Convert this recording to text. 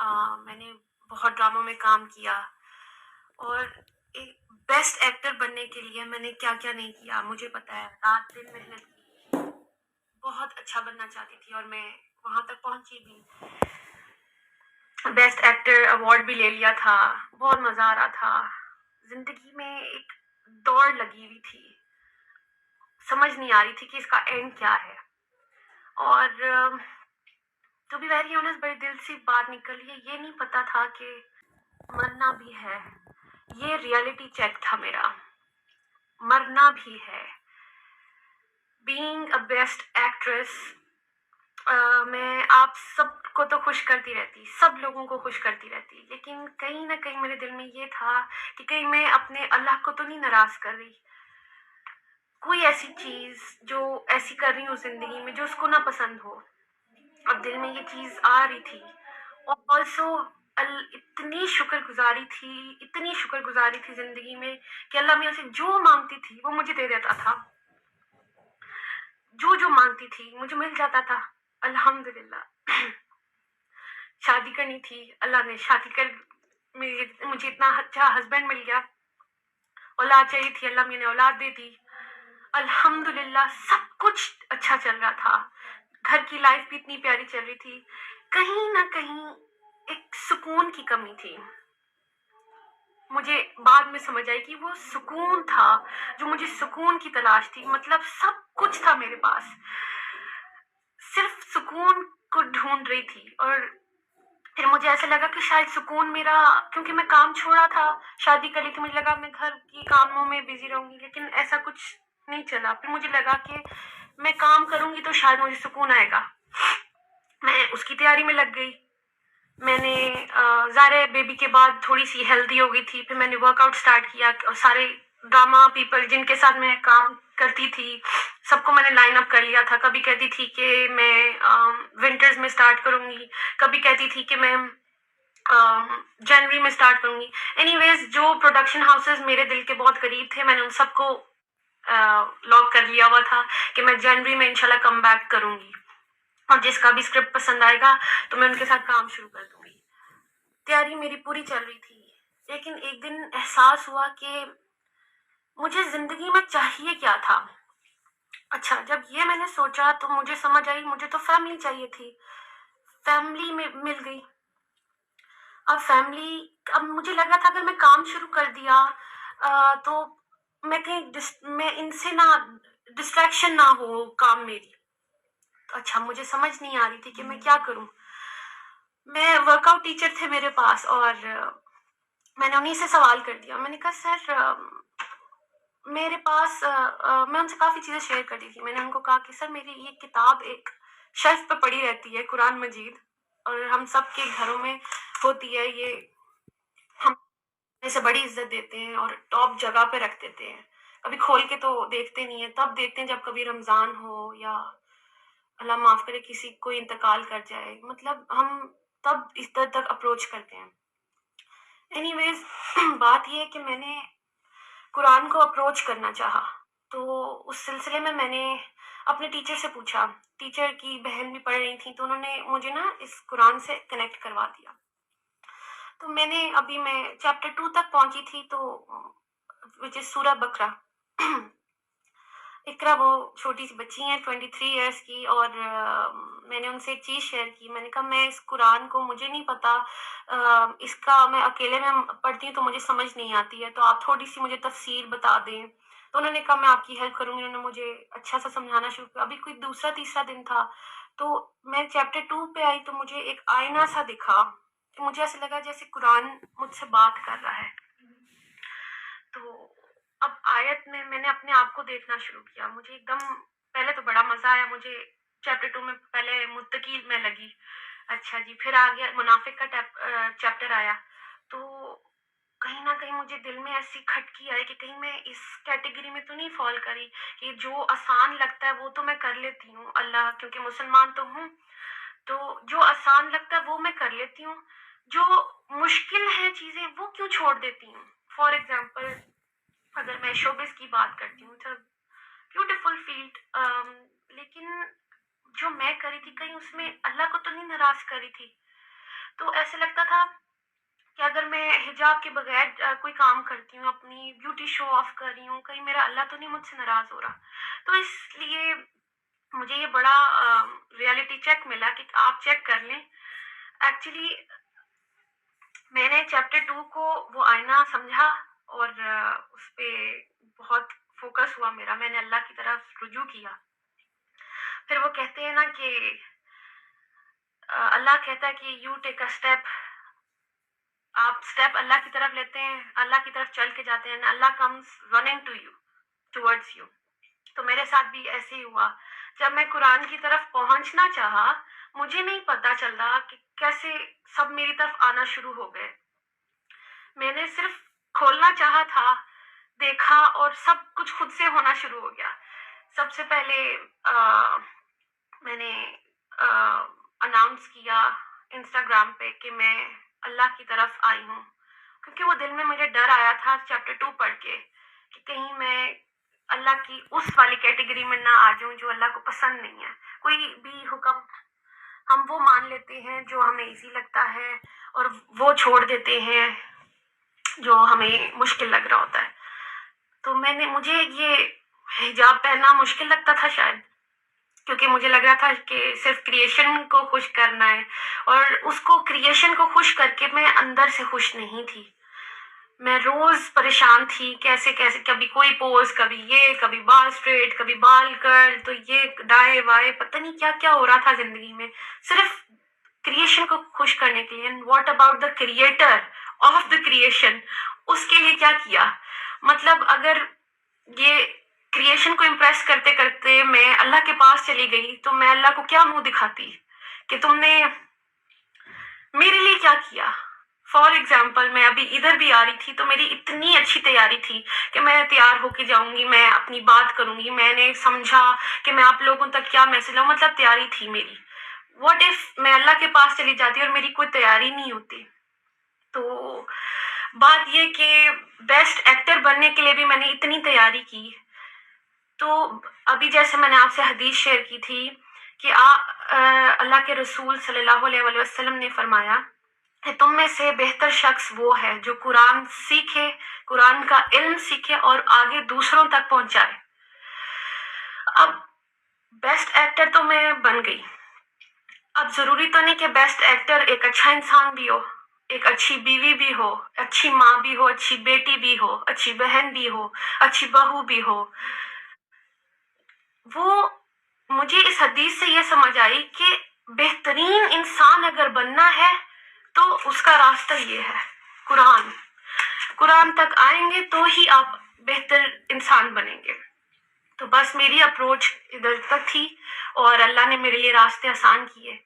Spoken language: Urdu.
میں نے بہت ڈراموں میں کام کیا، اور ایک بیسٹ ایکٹر بننے کے لیے میں نے کیا کیا نہیں کیا مجھے پتا ہے، رات دن محنت کی، بہت اچھا بننا چاہتی تھی اور میں وہاں تک پہنچی بھی، بیسٹ ایکٹر ایوارڈ بھی لے لیا تھا، بہت مزہ آ رہا تھا، زندگی میں ایک دوڑ لگی ہوئی تھی، سمجھ نہیں آ رہی تھی کہ اس کا اینڈ کیا ہے، اور ٹو بی ویری آنیسٹ بڑے دل سے بات نکلی ہے، یہ نہیں پتا تھا کہ مرنا بھی ہے، یہ ریئلٹی چیک تھا میرا، مرنا بھی ہے، بینگ اے بیسٹ ایکٹریس، میں آپ سب کو تو خوش کرتی رہتی، سب لوگوں کو خوش کرتی رہتی، لیکن کہیں نہ کہیں میرے دل میں یہ تھا کہ کہیں میں اپنے اللہ کو تو نہیں ناراض کر رہی، کوئی ایسی چیز جو ایسی کر رہی ہوں زندگی میں جو اس کو نہ پسند ہو، اب دل میں یہ چیز آ رہی تھی، اور آلسو اتنی شکر گزاری تھی، اتنی شکر گزاری تھی زندگی میں کہ اللہ میاں سے جو مانگتی تھی وہ مجھے دے دیتا تھا، جو مانگتی تھی مجھے مل جاتا تھا، الحمدللہ۔ شادی کرنی تھی، اللہ نے شادی کر مجھے اتنا اچھا ہسبینڈ مل گیا، اولاد چاہیے تھی، اللہ میں نے اولاد دے دی، الحمدللہ سب کچھ اچھا چل رہا تھا، گھر کی لائف بھی اتنی پیاری چل رہی تھی، کہیں نہ کہیں ایک سکون کی کمی تھی، مجھے بعد میں سمجھ آئی کہ وہ سکون تھا جو مجھے سکون کی تلاش تھی، مطلب سب کچھ تھا میرے پاس، صرف سکون کو ڈھونڈ رہی تھی، اور پھر مجھے ایسا لگا کہ شاید سکون میرا، کیونکہ میں کام چھوڑا تھا، شادی کر لی تھی، مجھے لگا میں گھر کی کاموں میں بزی رہوں گی، لیکن ایسا کچھ نہیں چلا، پھر مجھے لگا کہ میں کام کروں گی تو شاید مجھے سکون آئے گا، میں اس کی تیاری میں لگ گئی، میں نے ظاہر بیبی کے بعد تھوڑی سی ہیلدی ہو گئی تھی، پھر میں نے ورک آؤٹ اسٹارٹ کیا، اور سارے ڈراما پیپل جن کے ساتھ میں کام کرتی تھی سب کو میں نے لائن اپ کر لیا تھا، کبھی کہتی تھی کہ میں ونٹرز میں اسٹارٹ کروں گی، کبھی کہتی تھی کہ میں جنوری میں اسٹارٹ کروں گی، اینی ویز جو پروڈکشن ہاؤسز میرے دل کے بہت قریب تھے میں نے ان سب کو لاک کر لیا ہوا تھا کہ میں جنوری میں انشاءاللہ کم بیک کروں گی، اور جس کا بھی اسکرپٹ پسند آئے گا تو میں ان کے ساتھ کام شروع کر دوں گی، تیاری میری پوری چل رہی تھی، لیکن ایک دن احساس ہوا کہ مجھے زندگی میں چاہیے کیا تھا، اچھا جب یہ میں نے سوچا تو مجھے سمجھ آئی مجھے تو فیملی چاہیے تھی، فیملی میں مل گئی، اب فیملی، اب مجھے لگ رہا تھا اگر میں کام شروع کر دیا تو میں کہیں میں ان سے نہ ڈسٹریکشن نہ ہو کام میری، تو اچھا مجھے سمجھ نہیں آ رہی تھی کہ میں کیا کروں، میں ورک آؤٹ ٹیچر تھے میرے پاس، اور میں نے انہیں سے سوال کر دیا، میں نے کہا سر میرے پاس میں ان سے کافی چیزیں شیئر کرتی تھی، میں نے ان کو کہا کہ سر میری یہ کتاب ایک شیلف پہ پڑی رہتی ہے، قرآن مجید، اور ہم سب کے گھروں میں ہوتی ہے، یہ ہم اسے بڑی عزت دیتے ہیں اور ٹاپ جگہ پہ رکھ دیتے ہیں، کبھی کھول کے تو دیکھتے نہیں ہیں، تب دیکھتے ہیں جب کبھی رمضان ہو یا اللہ معاف کرے کسی کوئی انتقال کر جائے، مطلب ہم تب اس طرح تک اپروچ کرتے ہیں، اینی ویز بات یہ ہے کہ میں نے قرآن کو اپروچ کرنا چاہا، تو اس سلسلے میں میں نے اپنے ٹیچر سے پوچھا، ٹیچر کی بہن بھی پڑھ رہی تھی تو انہوں نے مجھے نا اس قرآن سے کنیکٹ کروا دیا، تو میں نے ابھی میں چیپٹر 2 تک پہنچی تھی، تو وچ از سورہ بقرہ، اقرا وہ چھوٹی سی بچی ہیں 23 ایئرس کی، اور میں نے ان سے ایک چیز شیئر کی، میں نے کہا میں اس قرآن کو مجھے نہیں پتا، اس کا میں اکیلے میں پڑھتی ہوں تو مجھے سمجھ نہیں آتی ہے، تو آپ تھوڑی سی مجھے تفسیر بتا دیں، تو انہوں نے کہا میں آپ کی ہیلپ کروں گی، انہوں نے مجھے اچھا سا سمجھانا شروع کیا، ابھی کوئی دوسرا تیسرا دن تھا تو میں چیپٹر 2 پہ آئی تو مجھے ایک آئینہ سا دکھا، تو مجھے ایسا لگا جیسے قرآن مجھ سے بات کر رہا ہے، تو اب آیت میں میں نے اپنے آپ کو دیکھنا شروع کیا، مجھے ایک دم پہلے تو بڑا مزہ آیا، مجھے چیپٹر 2 میں پہلے متقی میں لگی، اچھا جی پھر آ گیا منافق کا چیپٹر آیا، تو کہیں نہ کہیں مجھے دل میں ایسی کھٹکی آئی کہ کہیں میں اس کیٹیگری میں تو نہیں فال کری کہ جو آسان لگتا ہے وہ تو میں کر لیتی ہوں، اللہ کیونکہ مسلمان تو ہوں، تو جو آسان لگتا ہے وہ میں کر لیتی ہوں، جو مشکل ہیں چیزیں وہ کیوں چھوڑ دیتی ہوں، فار ایگزامپل اگر میں شوبز کی بات کرتی ہوں تو بیوٹیفل فیلڈ، لیکن جو میں کری تھی کہیں اس میں اللہ کو تو نہیں ناراض کری تھی، تو ایسے لگتا تھا کہ اگر میں حجاب کے بغیر کوئی کام کرتی ہوں، اپنی بیوٹی شو آف کر رہی ہوں، کہیں میرا اللہ تو نہیں مجھ سے ناراض ہو رہا. تو اس لیے مجھے یہ بڑا ریئلٹی چیک ملا کہ آپ چیک کر لیں. ایکچولی میں نے چیپٹر 2 کو وہ آئینہ سمجھا اور اس پہ بہت فوکس ہوا میرا. میں نے اللہ کی طرف رجوع کیا. پھر وہ کہتے ہیں نا کہ اللہ کہتا ہے کہ یو ٹیک اے اسٹیپ. آپ اسٹیپ اللہ کی طرف لیتے ہیں، اللہ کی طرف چل کے جاتے ہیں، اللہ comes running to you, towards you. تو میرے ساتھ بھی ایسے ہی ہوا. جب میں قرآن کی طرف پہنچنا چاہا، مجھے نہیں پتا چل رہا کہ کیسے سب میری طرف آنا شروع ہو گئے. میں نے صرف کھولنا چاہا تھا، دیکھا اور سب کچھ خود سے ہونا شروع ہو گیا. سب سے پہلے میں نے اناؤنس کیا انسٹاگرام پہ کہ میں اللہ کی طرف آئی ہوں، کیونکہ وہ دل میں مجھے ڈر آیا تھا چیپٹر 2 پڑھ کے کہ کہیں میں اللہ کی اس والی کیٹیگری میں نہ آ جاؤں جو اللہ کو پسند نہیں ہے. کوئی بھی حکم ہم وہ مان لیتے ہیں جو ہمیں ایزی لگتا ہے اور وہ چھوڑ دیتے ہیں جو ہمیں مشکل لگ رہا ہوتا ہے. تو مجھے یہ حجاب پہننا مشکل لگتا تھا شاید، کیونکہ مجھے لگ رہا تھا کہ صرف کریشن کو خوش کرنا ہے، اور اس کو کریشن کو خوش کر کے میں اندر سے خوش نہیں تھی. میں روز پریشان تھی، کیسے کبھی کوئی پوز، کبھی یہ، کبھی بال اسٹریٹ، کبھی بال کر، تو یہ ڈائے وائے، پتہ نہیں کیا کیا ہو رہا تھا زندگی میں صرف کریشن کو خوش کرنے کے لیے. And what about the creator of the creation, اس کے لیے کیا کیا؟ مطلب اگر یہ کریشن کو امپریس کرتے کرتے میں اللہ کے پاس چلی گئی تو میں اللہ کو کیا منہ دکھاتی کہ تم نے میرے لیے کیا کیا. فار ایگزامپل میں ابھی ادھر بھی آ رہی تھی تو میری اتنی اچھی تیاری تھی کہ میں تیار ہو کے جاؤں گی، میں اپنی بات کروں گی، میں نے سمجھا کہ میں آپ لوگوں تک کیا میسج لاؤں، مطلب تیاری تھی میری. واٹ اف میں اللہ کے پاس چلی جاتی اور میری کوئی تیاری نہیں ہوتی؟ تو بات یہ کہ بیسٹ ایکٹر بننے کے لیے بھی میں نے اتنی تیاری کی. تو ابھی جیسے میں نے آپ سے حدیث شیئر کی تھی کہ اللہ کے رسول صلی اللہ علیہ وسلم نے فرمایا کہ تم میں سے بہتر شخص وہ ہے جو قرآن سیکھے، قرآن کا علم سیکھے اور آگے دوسروں تک پہنچائے. اب بیسٹ ایکٹر تو میں بن گئی. اب ضروری تو نہیں کہ بیسٹ ایکٹر ایک اچھا انسان بھی ہو، ایک اچھی بیوی بھی ہو، اچھی ماں بھی ہو، اچھی بیٹی بھی ہو، اچھی بہن بھی ہو، اچھی بہو بھی ہو. وہ مجھے اس حدیث سے یہ سمجھ آئی کہ بہترین انسان اگر بننا ہے تو اس کا راستہ یہ ہے، قرآن تک آئیں گے تو ہی آپ بہتر انسان بنیں گے. تو بس میری اپروچ ادھر تک تھی اور اللہ نے میرے لیے راستے آسان کیے.